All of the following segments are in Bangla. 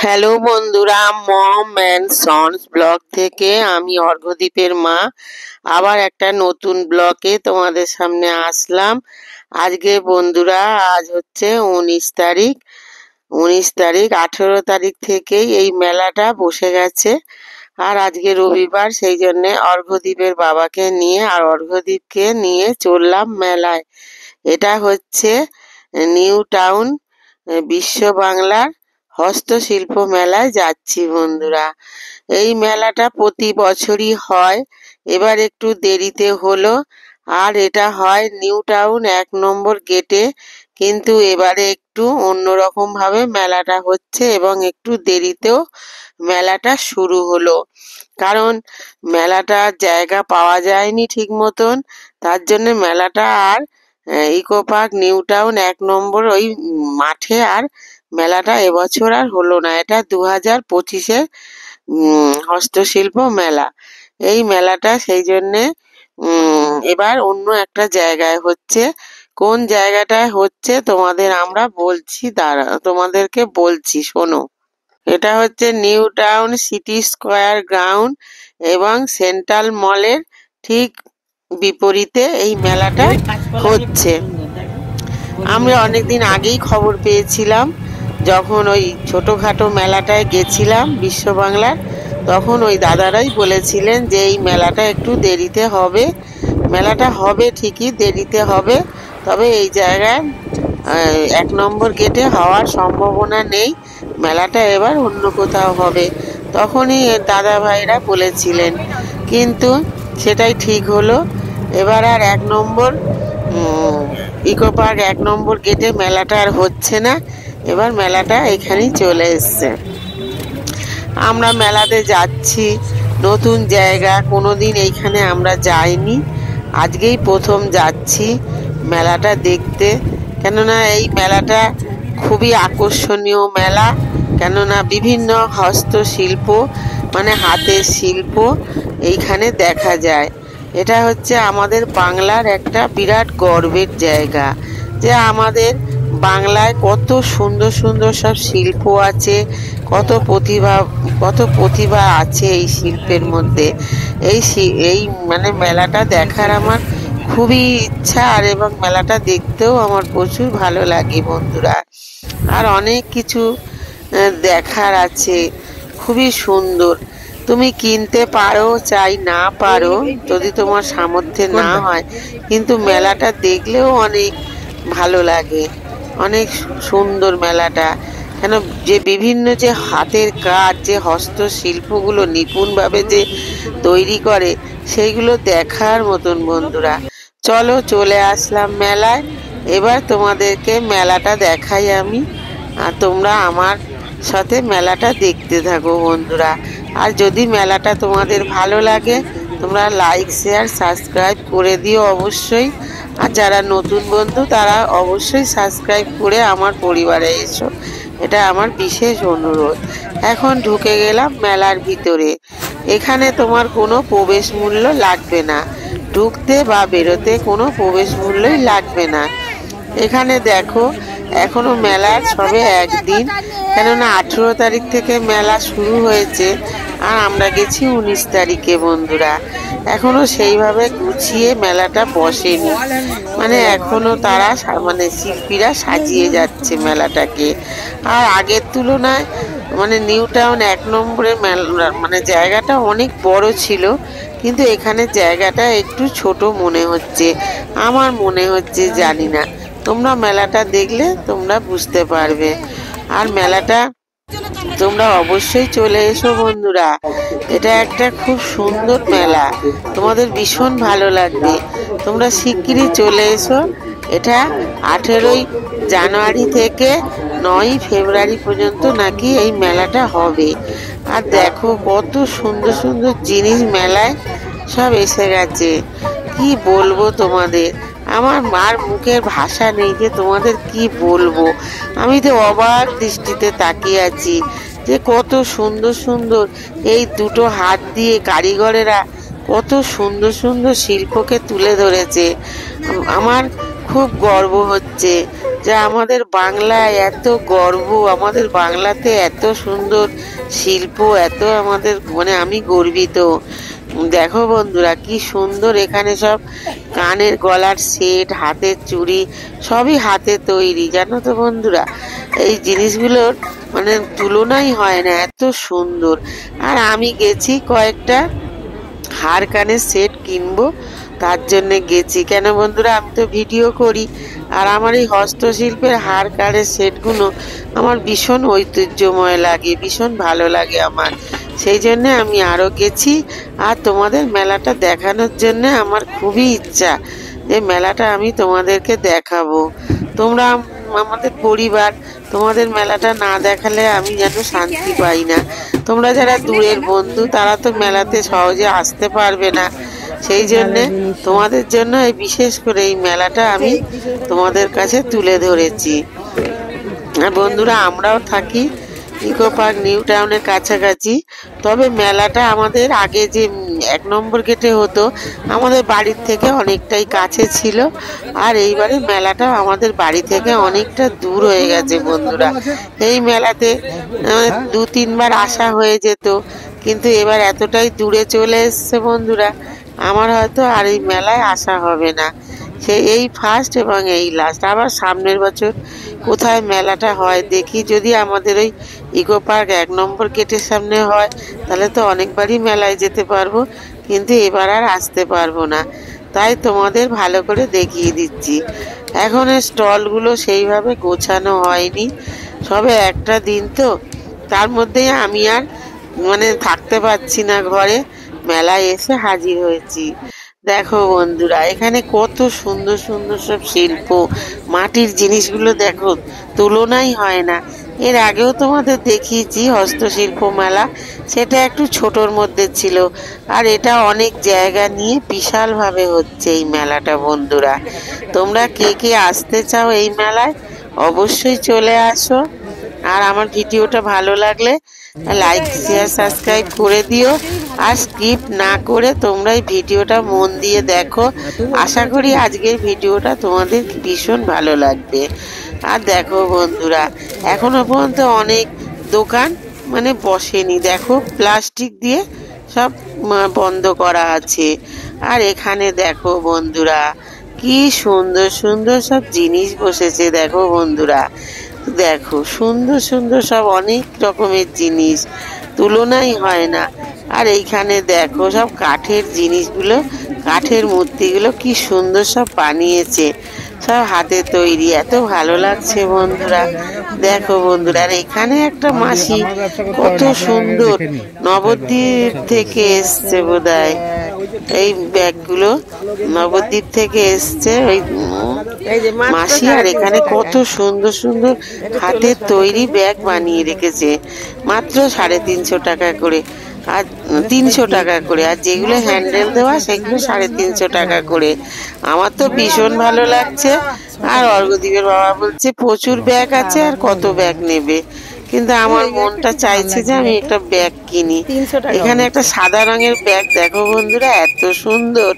হ্যালো বন্ধুরা, মম অ্যান্ড সন্স ব্লগ থেকে আমি অর্ঘ্যদীপের মা আবার একটা নতুন ব্লগে তোমাদের সামনে আসলাম। আজকে বন্ধুরা, আজ হচ্ছে 19 তারিখ। 18 তারিখ থেকেই এই মেলাটা বসে গেছে। আর আজকে রবিবার, সেই জন্যে অর্ঘ্যদীপের বাবাকে নিয়ে আর অর্ঘ্যদীপকে নিয়ে চললাম মেলায়। এটা হচ্ছে নিউ টাউন বিশ্ব বাংলার হস্তশিল্প মেলায় যাচ্ছি বন্ধুরা। এই মেলাটা প্রতি বছরই হয়, এবার একটু দেরিতে হলো। আর এটা হয় নিউ টাউন 1 নম্বর গেটে, কিন্তু এবারে একটু অন্যরকম ভাবে মেলাটা হচ্ছে এবং একটু দেরিতেও মেলাটা শুরু হলো। কারণ মেলাটার জায়গা পাওয়া যায়নি ঠিক মতন, তার জন্য মেলাটা আর ইকো পার্ক নিউ টাউন 1 নম্বর ওই মাঠে আর মেলাটা এবছর আর হলো না। এটা 2025-এর হস্তশিল্প মেলা। এই মেলাটা সেই জন্যে এবার অন্য একটা জায়গায় হচ্ছে। কোন জায়গাটায় হচ্ছে তোমাদেরকে বলছি, শোনো। এটা হচ্ছে new town city square ground এবং সেন্ট্রাল মলের ঠিক বিপরীতে এই মেলাটা হচ্ছে। আমরা অনেকদিন আগেই খবর পেয়েছিলাম, যখন ওই ছোটোখাটো মেলাটায় গেছিলাম বিশ্ব বাংলার, তখন ওই দাদারাই বলেছিলেন যে এই মেলাটা একটু দেরিতে হবে। মেলাটা হবে ঠিকই, দেরিতে হবে, তবে এই জায়গায় 1 নম্বর গেটে হওয়ার সম্ভাবনা নেই, মেলাটা এবার অন্য কোথাও হবে। তখনই দাদা ভাইরা বলেছিলেন, কিন্তু সেটাই ঠিক হলো। এবার আর 1 নম্বর ইকো পার্ক 1 নম্বর গেটে মেলাটা আর হচ্ছে না, এবার মেলাটা এখানেই চলে এসছে। আমরা মেলাতে যাচ্ছি, নতুন জায়গা, কোনোদিন এইখানে আমরা যাইনি, আজকেই প্রথম যাচ্ছি মেলাটা দেখতে। কেননা এই মেলাটা খুবই আকর্ষণীয় মেলা, কেননা বিভিন্ন হস্তশিল্প মানে হাতের শিল্প এইখানে দেখা যায়। এটা হচ্ছে আমাদের বাংলার একটা বিরাট গর্বের জায়গা, যে আমাদের বাংলায় কত সুন্দর সুন্দর সব শিল্প আছে, কত প্রতিভা আছে এই শিল্পের মধ্যে। এই মানে মেলাটা দেখার আমার খুবই ইচ্ছা, আর এবং মেলাটা দেখতেও আমার প্রচুর ভালো লাগে বন্ধুরা। আর অনেক কিছু দেখার আছে, খুবই সুন্দর। তুমি কিনতে পারো চাই না পারো, যদি তোমার সামর্থ্যে না হয়, কিন্তু মেলাটা দেখলেও অনেক ভালো লাগে, অনেক সুন্দর মেলাটা। কেন, যে বিভিন্ন যে হাতের কাজ, যে হস্তশিল্পগুলো নিপুণভাবে যে তৈরি করে, সেইগুলো দেখার মতন বন্ধুরা। চলো, চলে আসলাম মেলায়, এবার তোমাদেরকে মেলাটা দেখাই আমি, আর তোমরা আমার সাথে মেলাটা দেখতে থাকো বন্ধুরা। আর যদি মেলাটা তোমাদের ভালো লাগে, তোমরা লাইক শেয়ার সাবস্ক্রাইব করে দিও অবশ্যই। আর যারা নতুন বন্ধু, তারা অবশ্যই সাবস্ক্রাইব করে আমার পরিবারে এসো, এটা আমার বিশেষ অনুরোধ। এখন ঢুকে গেলাম মেলার ভিতরে। এখানে তোমার কোনো প্রবেশ মূল্য লাগবে না, ঢুকতে বা বেরোতে কোনো প্রবেশ মূল্যই লাগবে না। এখানে দেখো, এখনো মেলার সবে একদিন, কেননা 18 তারিখ থেকে মেলা শুরু হয়েছে, আর আমরা গেছি 19 তারিখে বন্ধুরা। এখনো সেইভাবে গুছিয়ে মেলাটা বসেনি, মানে এখনো তারা শিল্পীরা সাজিয়ে যাচ্ছে মেলাটাকে। আর আগের তুলনায় নিউ টাউন 1 নম্বরে জায়গাটা অনেক বড় ছিল, কিন্তু এখানে জায়গাটা একটু ছোট মনে হচ্ছে, আমার মনে হচ্ছে, জানি না। তোমরা মেলাটা দেখলে তোমরা বুঝতে পারবে। আর মেলাটা তোমরা অবশ্যই চলে এসো বন্ধুরা, এটা একটা খুব সুন্দর মেলা, তোমাদের ভীষণ ভালো লাগবে। তোমরা শিগগিরই চলে এসো। এটা 18ই জানুয়ারি থেকে 9ই ফেব্রুয়ারি পর্যন্ত নাকি এই মেলাটা হবে। আর দেখো কত সুন্দর সুন্দর জিনিস মেলায় সব এসে গেছে, কি বলবো তোমাদের, আমার মার মুখের ভাষা নেই যে তোমাদের কি বলবো। আমি তো অবাক দৃষ্টিতে তাকিয়ে আছি যে কত সুন্দর সুন্দর এই দুটো হাত দিয়ে কারিগরেরা কত সুন্দর সুন্দর শিল্পকে তুলে ধরেছে। আমার খুব খুব গর্ব হচ্ছে যে আমাদের বাংলায় এত গর্ব, আমাদের বাংলাতে এত সুন্দর শিল্প, এত আমাদের মানে আমি গর্বিত। দেখো বন্ধুরা কি সুন্দর এখানে সব কানের গলার সেট, হাতের চুড়ি সবই হাতে তৈরি, জানো তো বন্ধুরা। এই জিনিসগুলোর মানে তুলনাই হয় না, এত সুন্দর। আর আমি গেছি কয়েকটা হার কানের সেট কিনবো, তার জন্যে গেছি। কেন বন্ধুরা, আমি তো ভিডিও করি, আর আমার এই হস্তশিল্পের হার কানের সেটগুলো আমার ভীষণ ঐতিহ্যময় লাগে, ভীষণ ভালো লাগে আমার। সেই জন্যে আমি আরও গেছি। আর তোমাদের মেলাটা দেখানোর জন্যে আমার খুবই ইচ্ছা যে মেলাটা আমি তোমাদেরকে দেখাবো। তোমরা আমাদের পরিবার, তোমাদের মেলাটা না দেখালে আমি যেন শান্তি পাই না। তোমরা যারা দূরের বন্ধু তারা তো মেলাতে সহজে আসতে পারবে না, সেই জন্যে তোমাদের জন্য এই বিশেষ করে এই মেলাটা আমি তোমাদের কাছে তুলে ধরেছি। আর বন্ধুরা, আমরাও থাকি ইকো পার্ক নিউ টাউনের কাছাকাছি। তবে মেলাটা আমাদের আগে যে 1 নম্বর গেটে হতো, আমাদের বাড়ির থেকে অনেকটাই কাছে ছিল। আর এইবারে মেলাটা আমাদের বাড়ি থেকে অনেকটা দূর হয়ে গেছে বন্ধুরা। এই মেলাতে 2-3 বার আসা হয়ে যেত, কিন্তু এবার এতটাই দূরে চলে এসছে বন্ধুরা, আমার হয়তো আর এই মেলায় আসা হবে না। এই ফার্স্ট এবং এই লাস্ট। আবার সামনের বছর কোথায় মেলাটা হয় দেখি। যদি আমাদের ওই ইকো পার্ক 1 নম্বর গেটের সামনে হয় তাহলে তো অনেকবারই মেলায় যেতে পারবো, কিন্তু এবার আর আসতে পারবো না। তাই তোমাদের ভালো করে দেখিয়ে দিচ্ছি। এখন স্টলগুলো সেইভাবে গোছানো হয়নি, সবে একটা দিন তো, তার মধ্যেই আমি আর মানে থাকতে পারছি না ঘরে, মেলায় এসে হাজির হয়েছি। দেখো বন্ধুরা, এখানে কত সুন্দর সুন্দর সব শিল্প, মাটির জিনিসগুলো দেখো, তুলনাই হয় না। এর আগেও তোমাদের দেখিয়েছি হস্তশিল্প মেলা, সেটা একটু ছোটোর মধ্যে ছিল। আর এটা অনেক জায়গা নিয়ে বিশালভাবে হচ্ছে এই মেলাটা বন্ধুরা। তোমরা কে কে আসতে চাও এই মেলায় অবশ্যই চলে আসো। আর আমার ভিডিওটা ভালো লাগলে লাইক, শেয়ার, সাবস্ক্রাইব করে দিও। আর স্কিপ না করে তোমরা এই ভিডিওটা মন দিয়ে দেখো। আশা করি আজকের ভিডিওটা তোমাদের ভীষণ ভালো লাগবে। আর দেখো বন্ধুরা, এখনো পর্যন্ত অনেক দোকান মানে বসেনি, দেখো প্লাস্টিক দিয়ে সব বন্ধ করা আছে। আর এখানে দেখো বন্ধুরা কি সুন্দর সুন্দর সব জিনিস বসেছে, দেখো বন্ধুরা, দেখো সুন্দর সুন্দর সব অনেক রকমের জিনিস, তুলনাই হয় না। আর এইখানে দেখো সব কাঠের জিনিসগুলো, কাঠের মূর্তিগুলো কি সুন্দর সব বানিয়েছে, সব হাতে তৈরি, এত ভালো লাগছে বন্ধুরা। দেখো বন্ধুরা, আর এখানে একটা মাসি কত সুন্দর নবদ্বীপ থেকে এসছে বোধহয়, এই ব্যাগগুলো নবদ্বীপ থেকে এসছে ওই মাসি। আর এখানে কত সুন্দর সুন্দর হাতের তৈরি ব্যাগ বানিয়ে রেখেছে, মাত্র 350 টাকা করে, আর 300 টাকা করে। আর যেগুলো হ্যান্ডেল দেওয়া সেগুলো 350 টাকা করে। আমার তো ভীষণ ভালো লাগছে। আর অর্ঘ্যদ্বীপের বাবা বলছে প্রচুর ব্যাগ আছে, আর কত ব্যাগ নেবে, কিন্তু আমার মনটা চাইছে যে আমি একটা ব্যাগ কিনি। এখানে একটা সাদা রঙের ব্যাগ দেখো বন্ধুরা, এত সুন্দর,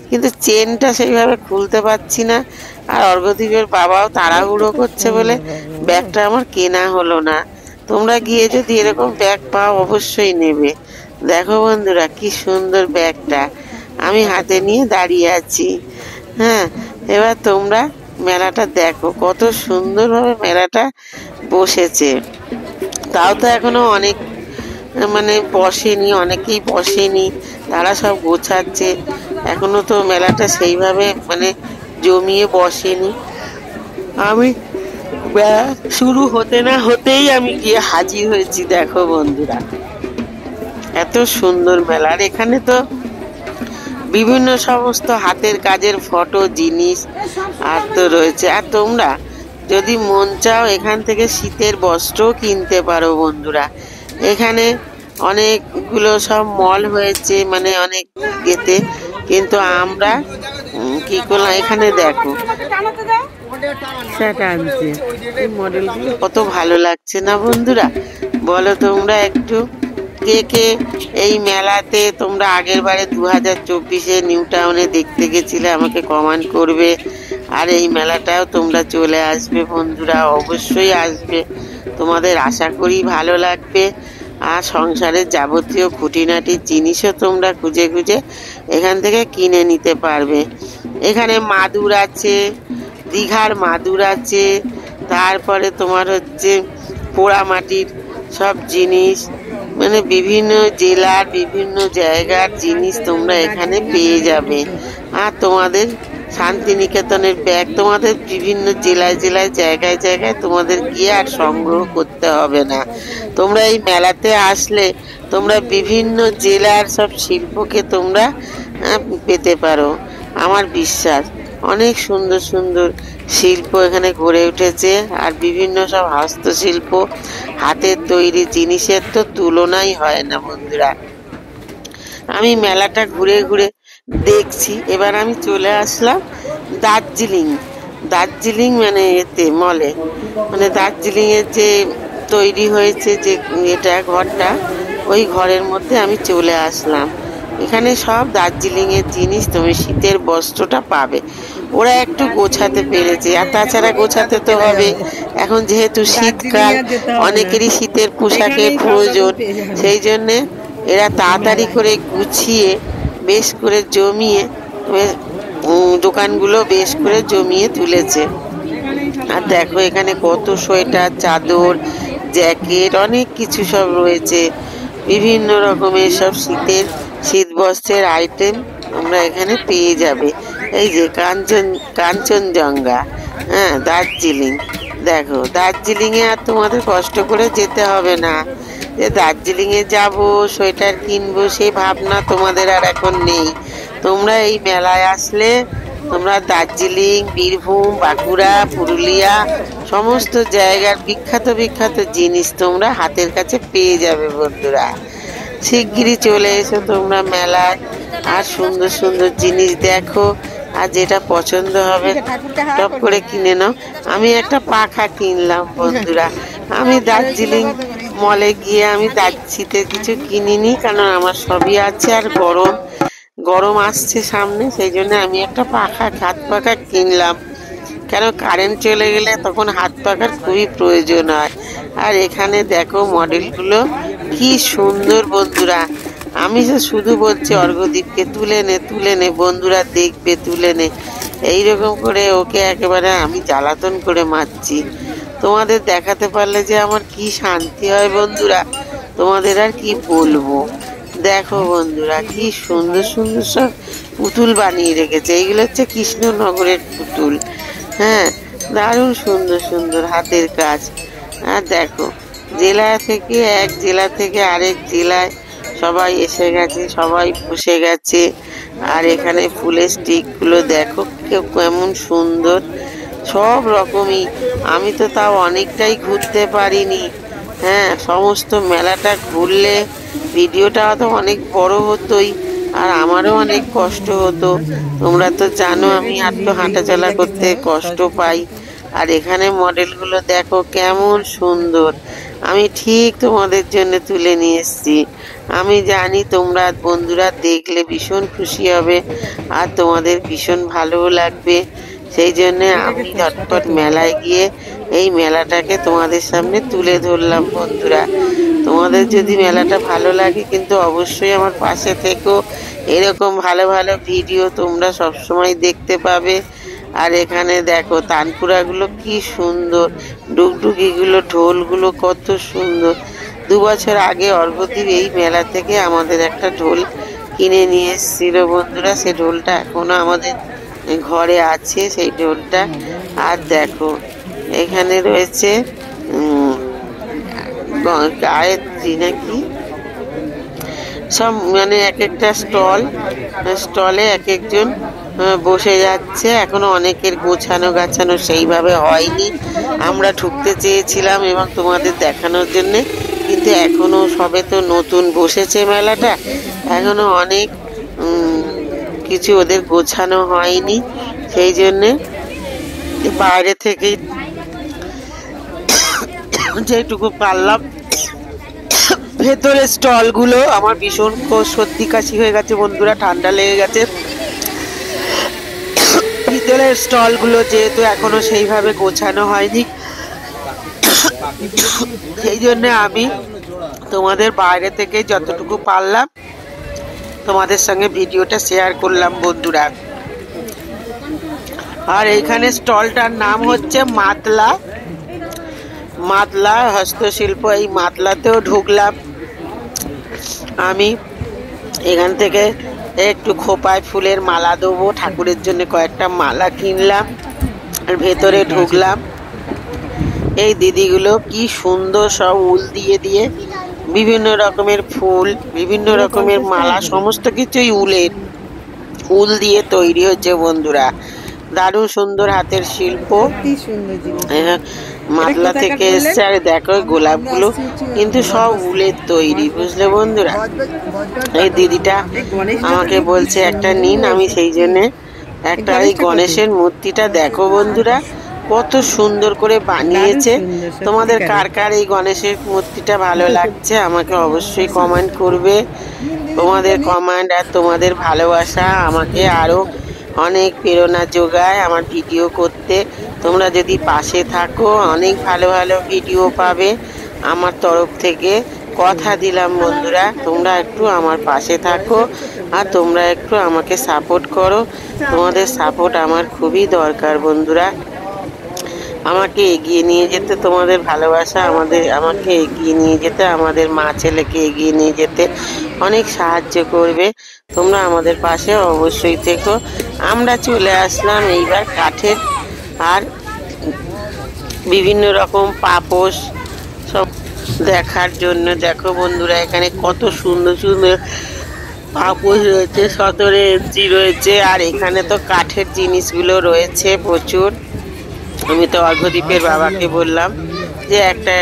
কিন্তু চেনটা সেইভাবে খুলতে পারছি না। আর অর্ঘ্যদ্বীপের বাবাও তাড়াহুড়ো করছে বলে ব্যাগটা আমার কেনা হলো না। তোমরা গিয়ে যদি এরকম ব্যাগ পাও অবশ্যই নেবে। দেখো বন্ধুরা কি সুন্দর ব্যাগটা আমি হাতে নিয়ে দাঁড়িয়ে আছি। হ্যাঁ, এবার তোমরা মেলাটা দেখো কত সুন্দরভাবে মেলাটা বসেছে। তাও তো এখনো অনেক মানে বসেনি, অনেকেই বসেনি, তারা সব গোছাচ্ছে। এখনো তো মেলাটা সেইভাবে মানে জমিয়ে বসেনি। আমি শুরু হতে না হতেই আমি গিয়ে হাজির হয়েছি। দেখো বন্ধুরা এত সুন্দর মেলা। আর এখানে তো বিভিন্ন সমস্ত হাতের কাজের ফটো জিনিস আর তো রয়েছে। আর তোমরা যদি মন চাও এখান থেকে শীতের বস্ত্রও কিনতে পারো বন্ধুরা। এখানে অনেকগুলো সব মল হয়েছে, মানে অনেক গেতে, কিন্তু আমরা কি করলাম, এখানে দেখো সেটা আনছে, এই মডেলগুলো কত ভালো লাগছে না বন্ধুরা, বলো তোমরা একটু কে কে এই মেলাতে তোমরা আগের বারে 2024-এ নিউ টাউনে দেখতে গেছিলে, আমাকে কমেন্ট করবে। আর এই মেলাটাও তোমরা চলে আসবে বন্ধুরা, অবশ্যই আসবে, তোমাদের আশা করি ভালো লাগবে। আর সংসারের যাবতীয় খুঁটিনাটি জিনিসও তোমরা খুঁজে খুঁজে এখান থেকে কিনে নিতে পারবে। এখানে মাদুর আছে, দীঘার মাদুর আছে, তারপরে তোমার হচ্ছে পোড়ামাটির সব জিনিস, মানে বিভিন্ন জেলার বিভিন্ন জায়গার জিনিস তোমরা এখানে পেয়ে যাবে। আর তোমাদের শান্তিনিকেতনের ব্যাগ তোমাদের বিভিন্ন জেলায় জেলায় জায়গায় জায়গায় তোমাদের গিয়ে আর সংগ্রহ করতে হবে না। তোমরা এই মেলাতে আসলে তোমরা বিভিন্ন জেলার সব শিল্পকে তোমরা পেতে পারো। আমার বিশ্বাস অনেক সুন্দর সুন্দর শিল্প এখানে গড়ে উঠেছে, আর বিভিন্ন সব হস্তশিল্প, হাতের তৈরি জিনিসের তো তুলনাই হয় না বন্ধুরা। আমি মেলাটা ঘুরে ঘুরে দেখছি। এবার আমি চলে আসলাম দার্জিলিং। দার্জিলিং মানে এতে মলে, মানে দার্জিলিংয়ের যে তৈরি হয়েছে যে এটা ঘরটা, ওই ঘরের মধ্যে আমি চলে আসলাম। এখানে সব দার্জিলিংয়ের জিনিস তুমি শীতের বস্ত্রটা পাবে। ওরা একটু গোছাতে পেরেছে, আর তাছাড়া গোছাতে তো হবে, এখন যেহেতু শীতকাল, অনেকেরই শীতের পোশাকের প্রয়োজন, সেই জন্যে এরা তাড়াতাড়ি করে গুছিয়ে বেশ করে জমিয়ে দোকানগুলো বেশ করে জমিয়ে তুলেছে। আর দেখো এখানে কত সোয়েটার, চাদর, জ্যাকেট, অনেক কিছু সব রয়েছে, বিভিন্ন রকমের সব শীত বস্ত্রের আইটেম তোমরা এখানে পেয়ে যাবে। এই যে কাঞ্চনজঙ্ঘা, হ্যাঁ দার্জিলিং। দেখো দার্জিলিংয়ে আর তোমাদের কষ্ট করে যেতে হবে না, যে দার্জিলিংয়ে যাব সোয়েটার কিনবো, সেই ভাবনা তোমাদের আর এখন নেই। তোমরা এই মেলায় আসলে তোমরা দার্জিলিং, বীরভূম, বাঁকুড়া, পুরুলিয়া সমস্ত জায়গার বিখ্যাত বিখ্যাত জিনিস তোমরা হাতের কাছে পেয়ে যাবে বন্ধুরা। শিগগিরই চলে এসো তোমরা মেলায়, আর সুন্দর সুন্দর জিনিস দেখো, আর যেটা পছন্দ হবে টপ করে কিনে নাও। আমি একটা পাখা কিনলাম বন্ধুরা। আমি দার্জিলিং মলে গিয়ে আমি শীতের কিছু কিনিনি, কারণ আমার সবই আছে, আর গরম আসছে সামনে, সেই জন্য আমি একটা হাত পাখা কিনলাম, কেন কারেন্ট চলে গেলে তখন হাত পাখার খুবই প্রয়োজন হয়। আর এখানে দেখো মডেলগুলো কি সুন্দর বন্ধুরা। আমি তো শুধু বলছি অর্ঘ্যদীপকে তুলে নে বন্ধুরা, দেখবে তুলে নে, এইরকম করে ওকে একেবারে আমি জ্বালাতন করে মারছি। তোমাদের দেখাতে পারলে যে আমার কি শান্তি হয় বন্ধুরা, তোমাদের আর কি বলবো। দেখো বন্ধুরা কি সুন্দর সুন্দর সব পুতুল বানিয়ে রেখেছে, এইগুলো হচ্ছে কৃষ্ণনগরের পুতুল। হ্যাঁ, দারুণ সুন্দর সুন্দর হাতের কাজ। আর দেখো এক জেলা থেকে আরেক জেলায় সবাই এসে গেছে, সবাই বসে গেছে। আর এখানে ফুলের স্টিকগুলো দেখো কেমন সুন্দর, সব রকমই। আমি তো তাও অনেকটাই ঘুরতে পারিনি। হ্যাঁ, সমস্ত মেলাটা ঘুরলে ভিডিওটা তো অনেক বড় হতোই, আর আমারও অনেক কষ্ট হতো। তোমরা তো জানো আমি আর তো হাঁটাচলা করতে কষ্ট পাই। আর এখানে মডেলগুলো দেখো কেমন সুন্দর, আমি ঠিক তোমাদের জন্য তুলে নিয়ে এসেছি। আমি জানি তোমরা বন্ধুরা দেখলে ভীষণ খুশি হবে, আর তোমাদের ভীষণ ভালোও লাগবে। সেই জন্যে আমি ঝটপট মেলায় গিয়ে এই মেলাটাকে তোমাদের সামনে তুলে ধরলাম বন্ধুরা। তোমাদের যদি মেলাটা ভালো লাগে কিন্তু অবশ্যই আমার পাশে থেকো, এরকম ভালো ভালো ভিডিও তোমরা সবসময় দেখতে পাবে। আর এখানে দেখো তানপুরাগুলো কি সুন্দর, ডুগডুগিগুলো, ঢোলগুলো কত সুন্দর। 2 বছর আগে অর্ঘ্যদীপ এই মেলা থেকে আমাদের একটা ঢোল কিনে নিয়ে এসেছিল বন্ধুরা, সেই ঢোলটা এখনো আমাদের ঘরে আছে সেই ঢোলটা। আর দেখো এখানে রয়েছে গায়ত্রী নাকি সব, মানে এক একটা স্টলে এক একজন বসে যাচ্ছে। এখনো অনেকের গাছানো সেইভাবে হয়নি। আমরা ঢুকতে চেয়েছিলাম এবং তোমাদের দেখানোর জন্যে, কিন্তু এখনো সবে তো নতুন বসেছে মেলাটা, এখনো অনেক কিছু ওদের গোছানো হয়নি। সেই জন্যে বাইরে থেকে যেটুকু পারলাম, ভেতরে স্টলগুলো আমার ভীষণ সর্দি কাশি হয়ে গেছে বন্ধুরা, ঠান্ডা লেগে গেছে, ভেতরের স্টলগুলো যেহেতু এখনো সেইভাবে গোছানো হয়নি, সেই জন্য আমি তোমাদের বাইরে থেকে যতটুকু পারলাম তোমাদের সঙ্গে ভিডিওটা শেয়ার করলাম বন্ধুরা। আর এইখানে স্টলটার নাম হচ্ছে মাতলা মাতলা হস্তশিল্প। এই মাতলাতেও ঢুকলাম আমি। এখান থেকে একটু খোপায় ফুলের মালা দেবো, ঠাকুরের জন্য কয়েকটা মালা কিনলাম আর ভেতরে ঢুকলাম। এই দিদিগুলো কি সুন্দর সব উল দিয়ে দিয়ে বিভিন্ন রকমের ফুল, বিভিন্ন রকমের মালা, সমস্ত কিছুই উল দিয়ে তৈরি হচ্ছে বন্ধুরা। দারুণ সুন্দর হাতের শিল্প। মাতলা থেকে এসছে। আর দেখো গোলাপগুলো কিন্তু সব উলের তৈরি, বুঝলে বন্ধুরা। এই দিদিটা আমাকে বলছে একটা নিন, আমি সেই জন্যে একটা এই গণেশের মূর্তিটা দেখো বন্ধুরা কত সুন্দর করে বানিয়েছে। তোমাদের কার কার এই গণেশের মূর্তিটা ভালো লাগছে আমাকে অবশ্যই কমেন্ট করবে। তোমাদের কমেন্ট আর তোমাদের ভালোবাসা আমাকে আরো অনেক প্রেরণা যোগায় আমার ভিডিও করতে। তোমরা যদি পাশে থাকো অনেক ভালো ভালো ভিডিও পাবে আমার তরফ থেকে। কথা দিলাম বন্ধুরা, তোমরা একটু আমার পাশে থাকো আর তোমরা একটু আমাকে সাপোর্ট করো। তোমাদের সাপোর্ট আমার খুবই দরকার বন্ধুরা। আমাকে এগিয়ে নিয়ে যেতে তোমাদের ভালোবাসা আমাকে এগিয়ে নিয়ে যেতে, আমাদের মা ছেলেকে এগিয়ে নিয়ে যেতে অনেক সাহায্য করবে। তোমরা আমাদের পাশে অবশ্যই থেকো। আমরা চলে আসলাম এইবার কাঠের আর বিভিন্ন রকম পাপোশ সব দেখার জন্য। দেখো বন্ধুরা এখানে কত সুন্দর সুন্দর পাপোশ রয়েছে, 17 ইঞ্চি রয়েছে। আর এখানে তো কাঠের জিনিসগুলো রয়েছে প্রচুর। আমি তো অর্ঘ্যদ্বীপের বাবাকে বললাম যে একটা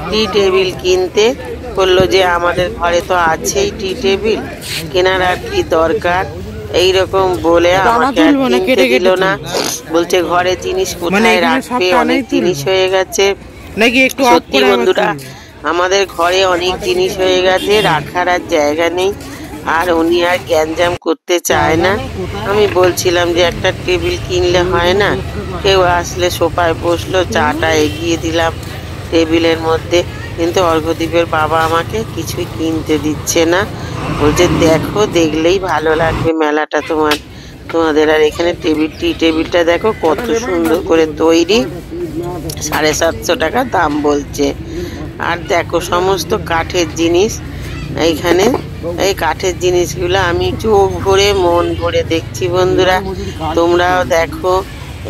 টি টেবিল কিনতে, বললো যে আমাদের ঘরে তো আছেই টি টেবিল, কেনার আর কি দরকার। এইরকম বলে আমাকে কিনতে দিল না, বলছে ঘরে জিনিস কোথায় রাখবে, অনেক জিনিস হয়ে গেছে। সত্যি বন্ধুরা আমাদের ঘরে অনেক জিনিস হয়ে গেছে, রাখার আর জায়গা নেই। আর উনি আর গ্যাঞ্জাম করতে চায় না। আমি বলছিলাম যে একটা টেবিল কিনলে হয় না, কেউ আসলে সোফায় বসলো, চাটা এগিয়ে দিলাম টেবিলের মধ্যে, কিন্তু অর্ঘ্যদ্বীপের বাবা আমাকে কিছুই কিনতে দিচ্ছে না। বলছে দেখো, দেখলেই ভালো লাগবে মেলাটা তোমাদের। আর এখানে টি টেবিলটা দেখো কত সুন্দর করে তৈরি, 750 টাকা দাম বলছে। আর দেখো সমস্ত কাঠের জিনিস এইখানে। এই কাঠের জিনিসগুলো আমি চোখ ভরে মন ভরে দেখছি বন্ধুরা। তোমরাও দেখো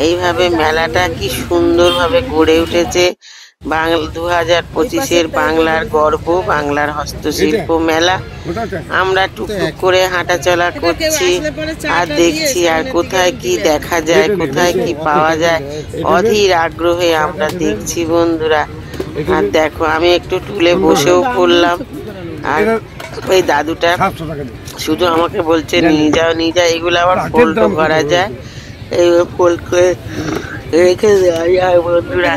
এইভাবে মেলাটা কি সুন্দরভাবে গড়ে উঠেছে। 2025-এর বাংলার গর্ব, বাংলার হস্তশিল্প মেলা। আমরা টুকটুক করে হাঁটাচলা করছি আর দেখছি আর কোথায় কি দেখা যায়, কোথায় কি পাওয়া যায়, অধীর আগ্রহে আমরা দেখছি বন্ধুরা। আর দেখো আমি একটু টুলে বসেও পড়লাম। আর ওই দাদুটা শুধু আমাকে বলছে নিয়ে যাও নিয়ে যাও, এগুলো আবার ফোল্ডও করা যায়, এইভাবে ফোল্ড করে রেখে দেওয়া যায় বন্ধুরা।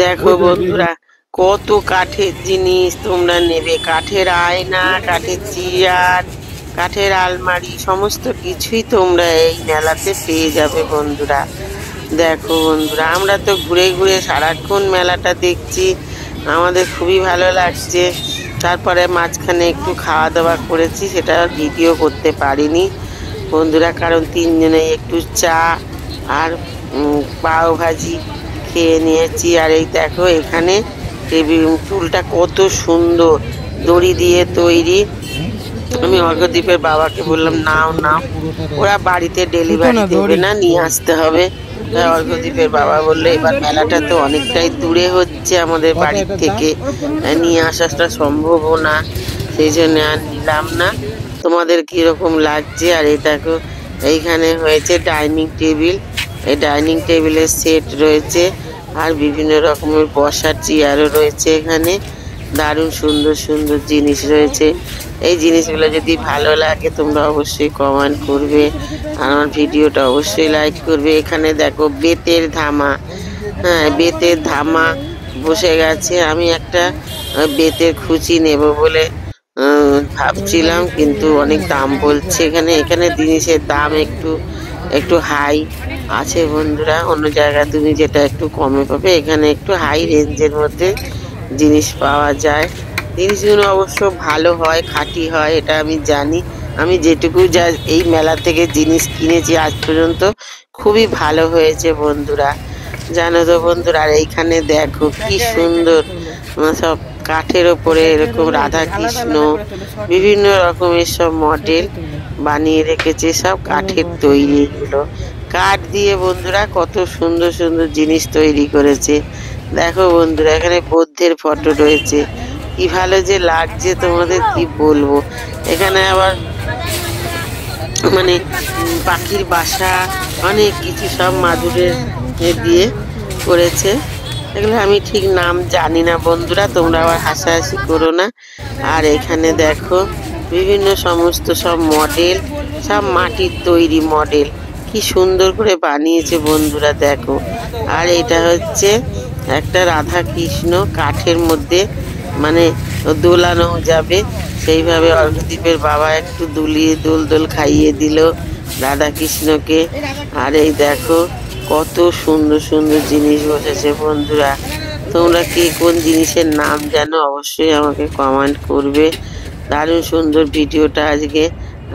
দেখো বন্ধুরা কত কাঠের জিনিস তোমরা নেবে, কাঠের আয়না, কাঠের চেয়ার, কাঠের আলমারি, সমস্ত কিছুই তোমরা এই মেলাতে পেয়ে যাবে বন্ধুরা। দেখো বন্ধুরা আমরা তো ঘুরে ঘুরে সারাক্ষণ মেলাটা দেখছি, আমাদের খুবই ভালো লাগছে। তারপরে মাঝখানে একটু খাওয়া দাওয়া করেছি, সেটা ভিডিও করতে পারিনি বন্ধুরা, কারণ তিনজনে একটু চা আর পাও ভাজি খেয়ে নিয়েছি। আর এই দেখো এখানে টেবিল টুলটা কত সুন্দর দড়ি দিয়ে তৈরি। আমি অর্ঘ্যদ্বীপের বাবাকে বললাম নাও নাও, ওরা বাড়িতে ডেলিভারি দেবে না, নিয়ে আসতে হবে। অর্ঘ্যদ্বীপের বাবা বললো এবার মেলাটা তো অনেকটাই দূরে হচ্ছে আমাদের বাড়ির থেকে, নিয়ে আসাটা সম্ভব না, সেই জন্য আর নিলাম না। তোমাদের কিরকম লাগছে? আর এই দেখো এইখানে হয়েছে ডাইনিং টেবিল, এই ডাইনিং টেবিলের সেট রয়েছে আর বিভিন্ন রকমের বসার চেয়ারও রয়েছে এখানে। দারুণ সুন্দর সুন্দর জিনিস রয়েছে। এই জিনিসগুলো যদি ভালো লাগে তোমরা অবশ্যই কমেন্ট করবে আর আমার ভিডিওটা অবশ্যই লাইক করবে। এখানে দেখো বেতের ধামা, হ্যাঁ বেতের ধামা বসে গেছে। আমি একটা বেতের খুঁচি নেব বলে ভাবছিলাম, কিন্তু অনেক দাম বলছে এখানে। এখানে জিনিসের দাম একটু একটু হাই আছে বন্ধুরা। অন্য জায়গায় তুমি যেটা একটু কমে পাবে, এখানে একটু হাই রেঞ্জের মধ্যে জিনিস পাওয়া যায়। জিনিসগুলো অবশ্য ভালো হয়, খাঁটি হয়, এটা আমি জানি। আমি যেটুকু যা এই মেলা থেকে জিনিস কিনেছি আজ পর্যন্ত খুবই ভালো হয়েছে বন্ধুরা, জানো তো বন্ধুরা। আর এইখানে দেখো কি সুন্দর সব কাঠের ওপরে এরকম রাধা কৃষ্ণ বিভিন্ন রকমের সব মডেল বানিয়ে রেখেছে, সব কাঠের তৈরি। এগুলো কাঠ দিয়ে বন্ধুরা কত সুন্দর সুন্দর জিনিস তৈরি করেছে। দেখো বন্ধুরা, এখানে বুদ্ধের ফটো রয়েছে, কি ভালো যে লাগছে তোমাদের কি বলবো। এখানে আবার মানে পাখির বাসা অনেক কিছু সব মাদুরের দিয়ে করেছে। এগুলো আমি ঠিক নাম জানি না বন্ধুরা, তোমরা আবার হাসাহাসি করো না। আর এখানে দেখো বিভিন্ন সমস্ত সব মডেল, সব মাটির তৈরি মডেল, কি সুন্দর করে বানিয়েছে বন্ধুরা দেখো। আর এটা হচ্ছে একটা রাধা কৃষ্ণ কাঠের মধ্যে মানে দোলানো যাবে সেইভাবে অর্ঘদ্বীপের বাবা একটু দুলিয়ে দোল দোল খাইয়ে দিল রাধা কৃষ্ণকে। আর এই দেখো কত সুন্দর সুন্দর জিনিস বসেছে বন্ধুরা। তোমরা কে কোন জিনিসের নাম জানো অবশ্যই আমাকে কমেন্ট করবে। দারুণ সুন্দর ভিডিওটা আজকে।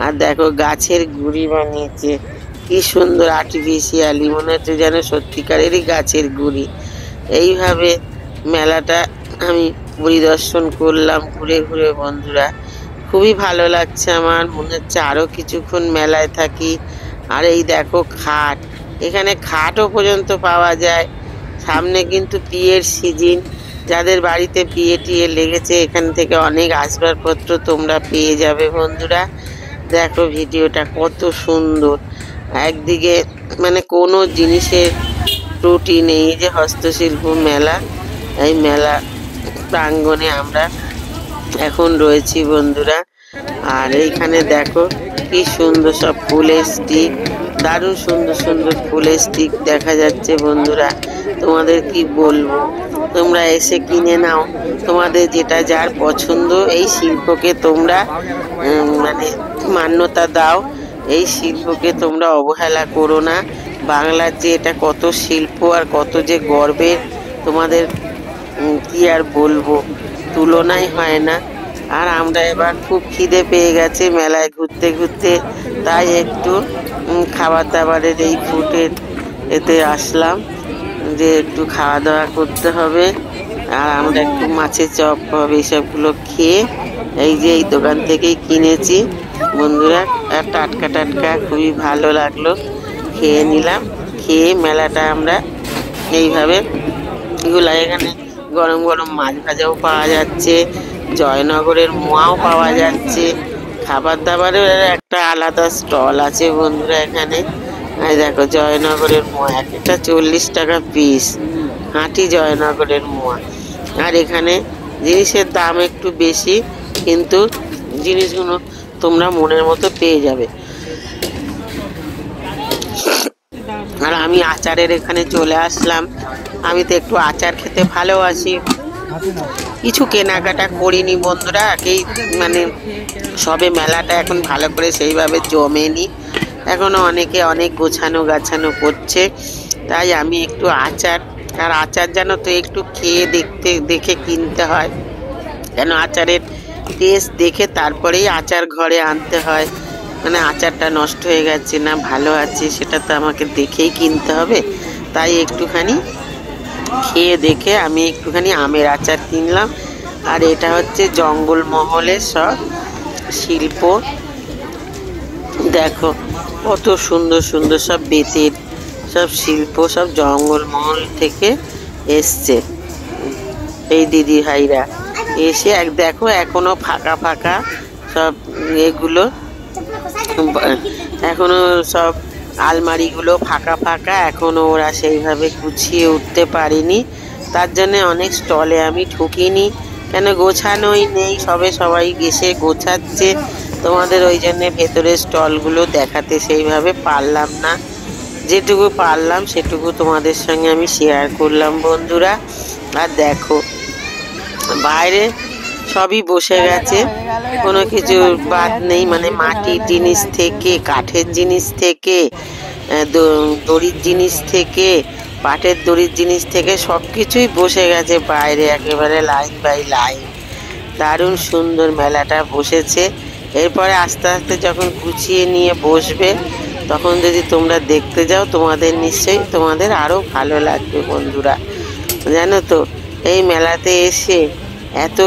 আর দেখো গাছের গুড়ি বানিয়েছে, কি সুন্দর আর্টিফিশিয়ালি, মনে হচ্ছে যেন সত্যিকারেরই গাছের গুড়ি। এইভাবে মেলাটা আমি পরিদর্শন করলাম ঘুরে ঘুরে বন্ধুরা, খুবই ভালো লাগছে আমার। মনে হচ্ছে আরো কিছুক্ষণ মেলায় থাকি। আর এই দেখো খাট, এখানে খাটও পর্যন্ত পাওয়া যায়। সামনে কিন্তু বিয়ের সিজন, যাদের বাড়িতে বিয়ে টিয়ে লেগেছে এখান থেকে অনেক আসবাবপত্র তোমরা পেয়ে যাবে বন্ধুরা। দেখো ভিডিওটা কত সুন্দর, একদিকে মানে কোনো জিনিসের ত্রুটি নেই। যে হস্তশিল্প মেলা, এই মেলা প্রাঙ্গণে আমরা এখন রয়েছি বন্ধুরা। আর এইখানে দেখো কি সুন্দর সব ফুলের স্টিক, দারুণ সুন্দর সুন্দর ফুলের স্টিক দেখা যাচ্ছে বন্ধুরা। তোমাদের কি বলবো, তোমরা এসে কিনে নাও, তোমাদের যেটা যার পছন্দ। এই শিল্পকে তোমরা মানে মান্যতা দাও, এই শিল্পকে তোমরা অবহেলা করো না। বাংলার যে এটা কত শিল্প আর কত যে গর্বের, তোমাদের কি আর বলবো, তুলনাই হয় না। আর আমরা এবার খুব খিদে পেয়ে গেছে মেলায় ঘুরতে ঘুরতে, তাই একটু খাবার দাবারের এই ফুডের এতে আসলাম যে একটু খাওয়া দাওয়া করতে হবে। আর আমরা একটু মাছের চপ হবে এইসবগুলো খেয়ে, এই যে এই দোকান থেকেই কিনেছি বন্ধুরা। আর টাটকা টাটকা খুবই ভালো লাগলো, খেয়ে নিলাম। খেয়ে মেলাটা আমরা এইভাবে এগুলা, এখানে গরম গরম মাছ ভাজাও পাওয়া যাচ্ছে, জয়নগরের মোয়াও পাওয়া যাচ্ছে। খাবার দাবারের একটা আলাদা স্টল আছে বন্ধুরা এখানে। এই দেখো জয়নগরের মোয়া, একটা 40 টাকা পিস, হাঁটি জয়নগরের মোয়া। আর এখানে জিনিসের দাম একটু বেশি, কিন্তু জিনিসগুলো তোমরা মনের মতো পেয়ে যাবে। আর আমি আচারের এখানে চলে আসলাম, আমি তো একটু আচার খেতে ভালোবাসি। কিছু কেনাকাটা করিনি বন্ধুরা, এই মানে সবে মেলাটা এখন ভালো করে সেইভাবে জমেনি, এখনো অনেকে অনেক গোছানো গাছানো করছে। তাই আমি একটু আচার, আর আচার জানো তো একটু খেয়ে দেখে কিনতে হয়, কেন আচারের টেস্ট দেখে তারপরেই আচার ঘরে আনতে হয়। মানে আচারটা নষ্ট হয়ে গেছে না ভালো আছে সেটা তো আমাকে দেখেই কিনতে হবে। তাই একটুখানি খেয়ে দেখে আমি একটুখানি আমের আচার কিনলাম। আর এটা হচ্ছে জঙ্গলমহলের সব শিল্প, দেখো কত সুন্দর সুন্দর সব বেতের সব শিল্প, সব জঙ্গলমহল থেকে এসছে এই দিদি ভাইরা এসে। দেখো এখনো ফাঁকা ফাঁকা সব এগুলো, এখনো সব আলমারিগুলো ফাঁকা ফাঁকা, এখনো ওরা সেইভাবে গুছিয়ে উঠতে পারেনি। তার জন্য অনেক স্টলে আমি ঢুকিনি, কেন গোছানোই নেই, সবাই এসে গোছাচ্ছে। তোমাদের ওই জন্যে ভেতরের স্টলগুলো দেখাতে সেইভাবে পারলাম না, যেটুকু পারলাম সেটুকু তোমাদের সঙ্গে আমি শেয়ার করলাম বন্ধুরা। আর দেখো বাইরে সবই বসে গেছে, কোনো কিছু বাদ নেই, মানে মাটির জিনিস থেকে কাঠের জিনিস থেকে দড়ির জিনিস থেকে, পাটের দড়ির জিনিস থেকে সবকিছুই বসে গেছে বাইরে, একেবারে লাইন বাই লাইন। দারুণ সুন্দর মেলাটা বসেছে। এরপরে আস্তে আস্তে যখন গুছিয়ে নিয়ে বসবে, তখন যদি তোমরা দেখতে যাও, তোমাদের আরো ভালো লাগবে বন্ধুরা। জানো তো, এই মেলাতে এসে এত